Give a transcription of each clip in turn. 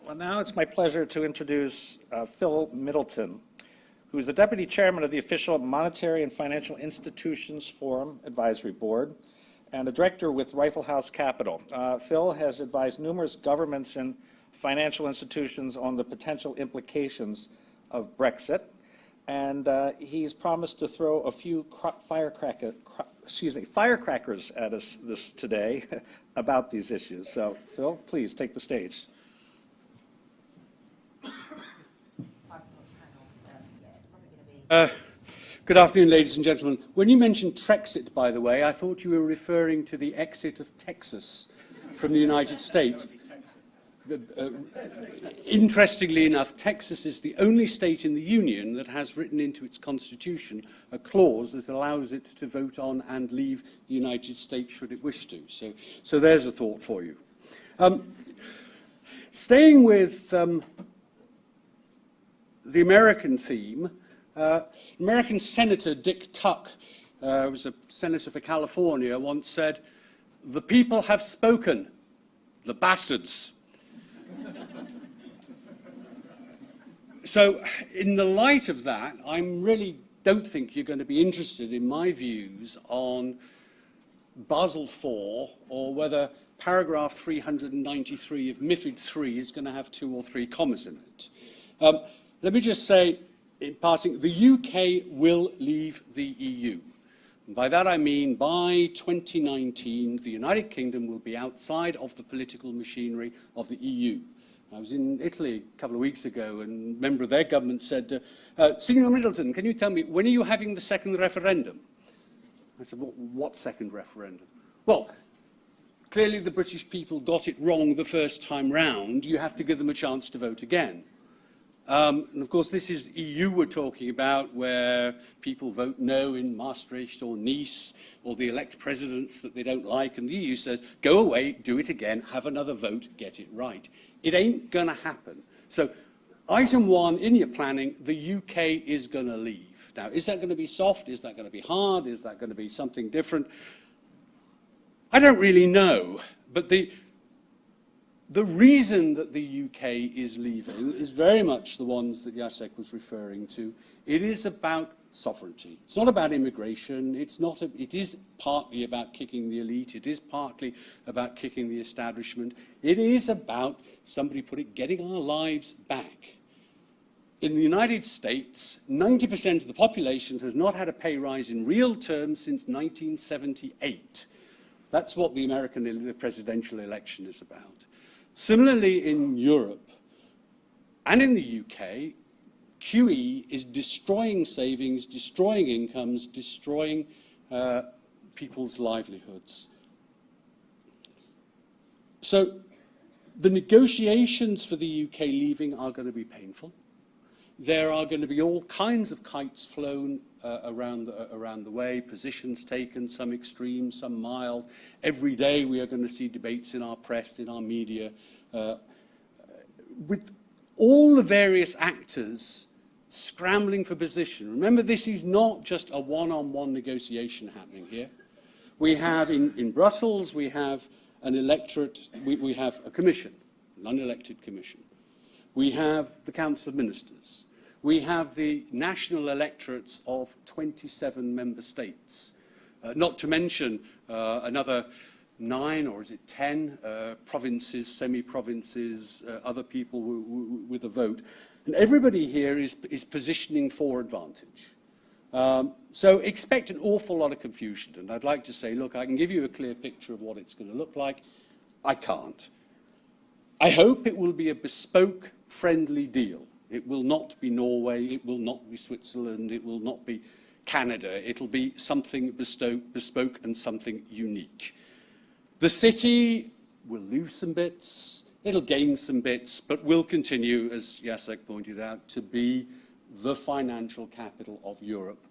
Well, now it's my pleasure to introduce Phil Middleton, who is the Deputy Chairman of the official Monetary and Financial Institutions Forum Advisory Board and a Director with Rifle House Capital. Phil has advised numerous governments and financial institutions on the potential implications of Brexit, and he's promised to throw a few firecrackers at us this today about these issues. So, Phil, please take the stage. Good afternoon, ladies and gentlemen. When you mentioned Trexit, by the way, I thought you were referring to the exit of Texas from the United States. Interestingly enough, Texas is the only state in the Union that has written into its constitution a clause that allows it to vote on and leave the United States should it wish to. So there's a thought for you. Staying with the American theme, American Senator Dick Tuck, who was a senator for California, once said, "The people have spoken, the bastards." So in the light of that, I really don't think you're going to be interested in my views on Basel IV or whether paragraph 393 of MiFID III is going to have 2 or 3 commas in it. Let me just say, in passing, the UK will leave the EU. And by that I mean by 2019, the United Kingdom will be outside of the political machinery of the EU. I was in Italy a couple of weeks ago, and a member of their government said, Signor Middleton, can you tell me, when are you having the second referendum? I said, well, what second referendum? Well, clearly the British people got it wrong the first time round. You have to give them a chance to vote again. And of course, this is EU we're talking about, where people vote no in Maastricht or Nice, or they elect presidents that they don't like, and the EU says, go away, do it again, have another vote, get it right. It ain't going to happen. So, item 1 in your planning, the UK is going to leave. Now, is that going to be soft? Is that going to be hard? Is that going to be something different? I don't really know, but the reason that the UK is leaving is very much the ones that Jacek was referring to. It is about sovereignty. It's not about immigration. It is partly about kicking the elite. It is partly about kicking the establishment. It is about, somebody put it, getting our lives back. In the United States, 90% of the population has not had a pay rise in real terms since 1978. That's what the American presidential election is about. Similarly, in Europe and in the UK, QE is destroying savings, destroying incomes, destroying people's livelihoods. So the negotiations for the UK leaving are going to be painful. There are going to be all kinds of kites flown around the way, positions taken, some extreme, some mild. Every day we are going to see debates in our press, in our media, with all the various actors scrambling for position. Remember, this is not just a one-on-one negotiation happening here. We have, in Brussels, we have an electorate, we have a commission, an unelected commission. We have the Council of Ministers. We have the national electorates of 27 member states, not to mention another 9, or is it 10, provinces, semi-provinces, other people with a vote. And everybody here is positioning for advantage. So expect an awful lot of confusion. And I'd like to say, look, I can give you a clear picture of what it's going to look like. I can't. I hope it will be a bespoke, friendly deal. It will not be Norway, it will not be Switzerland, it will not be Canada. It'll be something bespoke and something unique. The city will lose some bits, it'll gain some bits, but will continue, as Jacek pointed out, to be the financial capital of Europe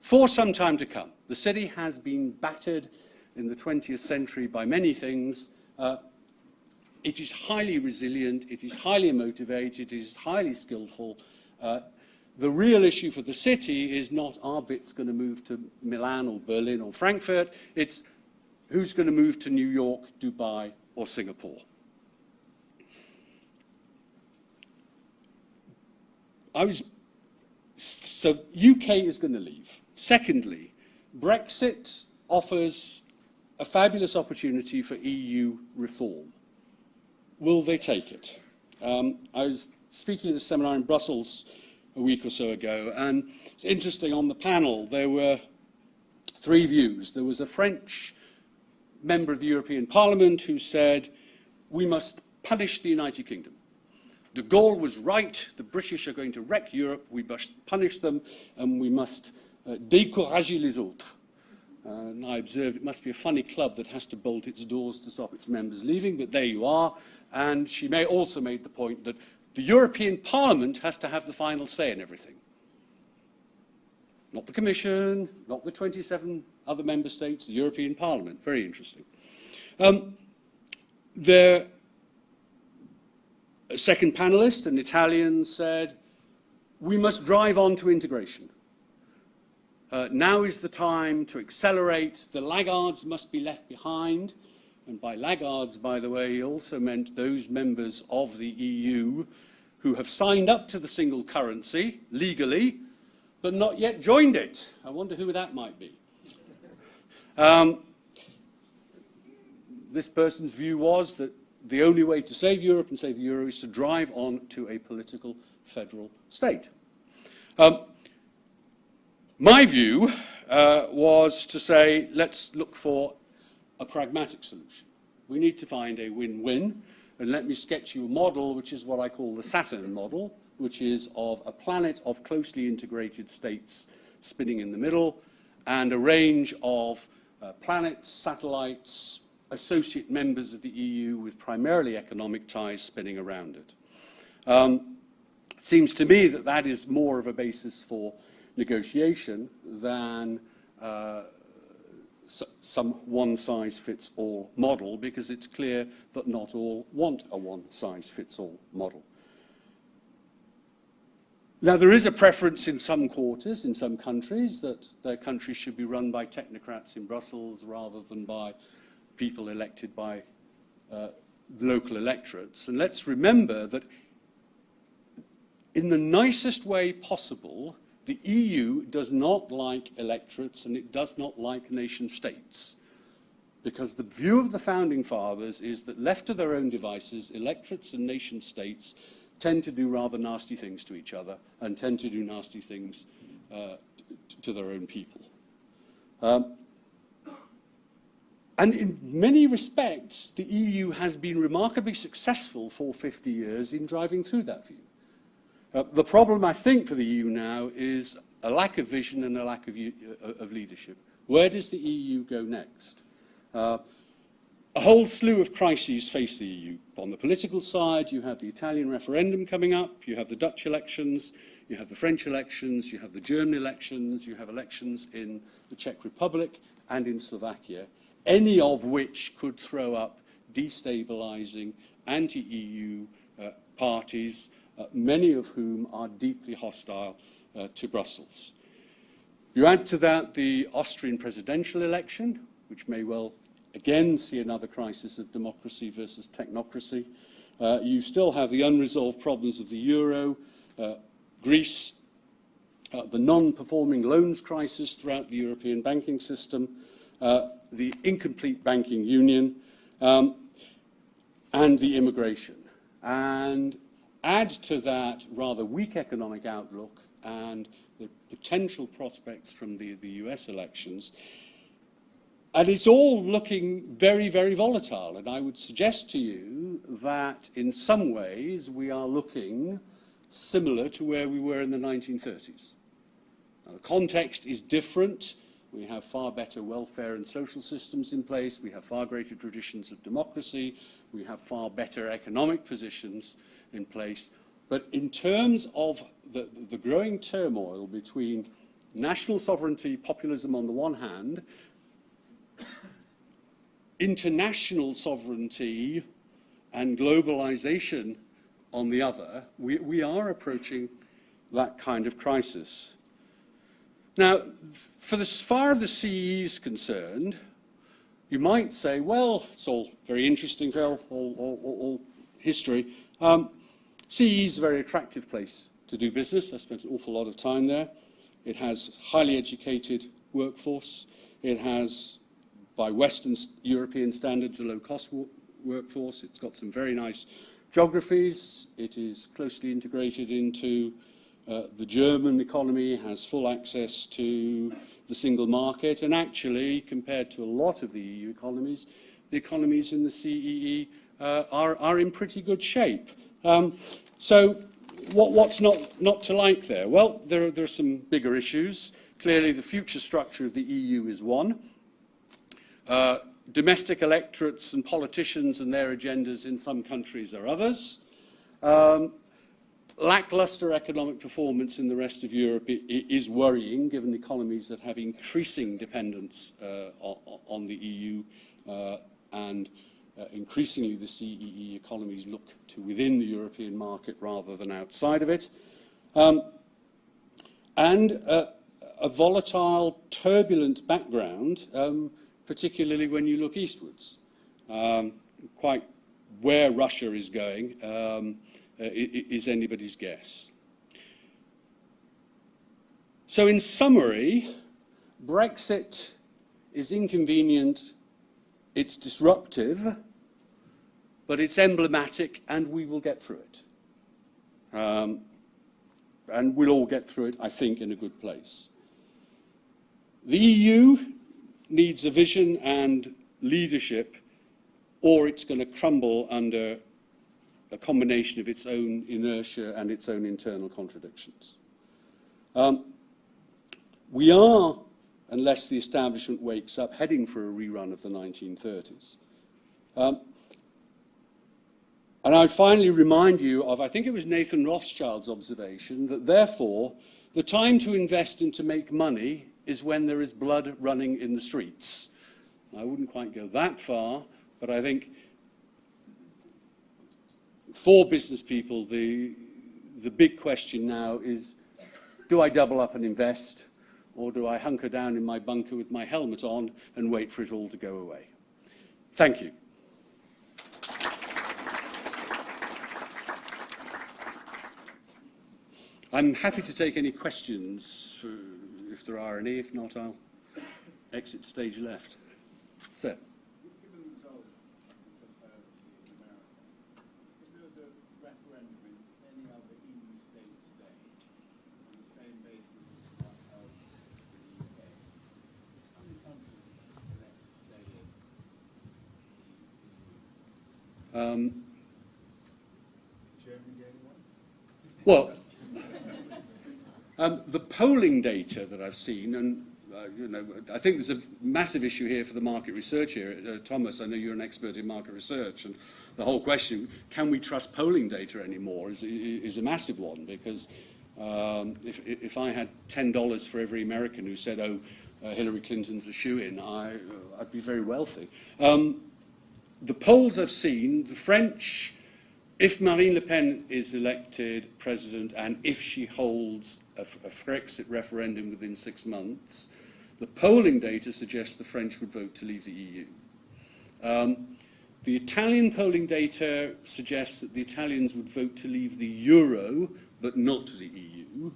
for some time to come. The city has been battered in the 20th century by many things. It is highly resilient, it is highly motivated, it is highly skillful. The real issue for the city is not are bits going to move to Milan or Berlin or Frankfurt, it's who's going to move to New York, Dubai or Singapore. So UK is going to leave. Secondly, Brexit offers a fabulous opportunity for EU reform. Will they take it? I was speaking at a seminar in Brussels a week or so ago, and it's interesting, on the panel there were three views. There was a French member of the European Parliament who said, we must punish the United Kingdom. De Gaulle was right, the British are going to wreck Europe, we must punish them, and we must décourager les autres. And I observed it must be a funny club that has to bolt its doors to stop its members leaving, but there you are. And she also made the point that the European Parliament has to have the final say in everything. Not the Commission, not the 27 other member states, the European Parliament. Very interesting. The second panelist, an Italian, said, we must drive on to integration. Now is the time to accelerate. The laggards must be left behind. And by laggards, by the way, he also meant those members of the EU who have signed up to the single currency legally, but not yet joined it. I wonder who that might be. This person's view was that the only way to save Europe and save the euro is to drive on to a political federal state. My view was to say, let's look for a pragmatic solution. We need to find a win-win, and let me sketch you a model which is what I call the Saturn model, which is of a planet of closely integrated states spinning in the middle, and a range of planets, satellites, associate members of the EU with primarily economic ties spinning around it. It seems to me that that is more of a basis for negotiation than some one-size-fits-all model, because it's clear that not all want a one-size-fits-all model. Now, there is a preference in some quarters, in some countries, that their countries should be run by technocrats in Brussels rather than by people elected by local electorates. And let's remember that in the nicest way possible, the EU does not like electorates and it does not like nation states. Because the view of the founding fathers is that left to their own devices, electorates and nation states tend to do rather nasty things to each other and tend to do nasty things to their own people. And in many respects, the EU has been remarkably successful for 50 years in driving through that view. The problem, I think, for the EU now is a lack of vision and a lack of leadership. Where does the EU go next? A whole slew of crises face the EU. On the political side, you have the Italian referendum coming up, you have the Dutch elections, you have the French elections, you have the German elections, you have elections in the Czech Republic and in Slovakia, any of which could throw up destabilizing anti-EU parties, many of whom are deeply hostile to Brussels. You add to that the Austrian presidential election, which may well again see another crisis of democracy versus technocracy. You still have the unresolved problems of the euro, Greece, the non-performing loans crisis throughout the European banking system, the incomplete banking union, and the immigration. And add to that rather weak economic outlook and the potential prospects from the US elections, and it's all looking very, very volatile. And I would suggest to you that in some ways we are looking similar to where we were in the 1930s. Now, the context is different. We have far better welfare and social systems in place. We have far greater traditions of democracy. We have far better economic positions in place. But in terms of the growing turmoil between national sovereignty, populism on the one hand, international sovereignty and globalization on the other, we are approaching that kind of crisis. Now, for as far as the CE is concerned, you might say, well, it's all very interesting, Phil, all history. CE is a very attractive place to do business. I spent an awful lot of time there. It has highly educated workforce. It has, by Western European standards, a low-cost workforce. It's got some very nice geographies. It is closely integrated into the German economy, has full access to the single market, and actually, compared to a lot of the EU economies, the economies in the CEE are in pretty good shape. So what's not to like there? Well, there are some bigger issues. Clearly, the future structure of the EU is one. Domestic electorates and politicians and their agendas in some countries are others. Lackluster economic performance in the rest of Europe is worrying, given economies that have increasing dependence on the EU, and increasingly the CEE economies look to within the European market rather than outside of it. And a volatile, turbulent background, particularly when you look eastwards. Quite where Russia is going is anybody's guess. So in summary, Brexit is inconvenient, it's disruptive, but it's emblematic, and we will get through it. And we'll all get through it, I think, in a good place. The EU needs a vision and leadership, or it's going to crumble under a combination of its own inertia and its own internal contradictions. We are, unless the establishment wakes up, heading for a rerun of the 1930s. And I'd finally remind you of, I think it was Nathan Rothschild's observation, that therefore the time to invest and to make money is when there is blood running in the streets. I wouldn't quite go that far, but I think for business people, the big question now is, do I double up and invest, or do I hunker down in my bunker with my helmet on and wait for it all to go away? Thank you. I'm happy to take any questions, if there are any. If not, I'll exit stage left. Sir. Given the result just heard in America, if there was a referendum in any other EU state today on the same basis as what held in the UK, how many countries would elect to stay in the EU? Germany the only one? Well, the polling data that I've seen, and I think there's a massive issue here for the market research here. Thomas, I know you're an expert in market research, and the whole question, can we trust polling data anymore, is a massive one, because if I had $10 for every American who said, Hillary Clinton's a shoo-in, I'd be very wealthy. The polls I've seen, the French, if Marine Le Pen is elected president and if she holds a Brexit referendum within 6 months, the polling data suggests the French would vote to leave the EU. The Italian polling data suggests that the Italians would vote to leave the euro, but not the EU.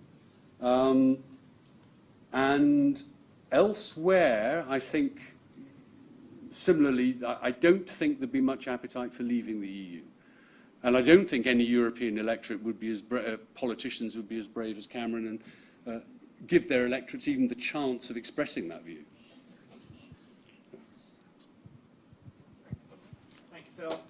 And elsewhere, I think, similarly, I don't think there'd be much appetite for leaving the EU. And I don't think any European electorate would be politicians would be as brave as Cameron and give their electorates even the chance of expressing that view. Thank you, Phil.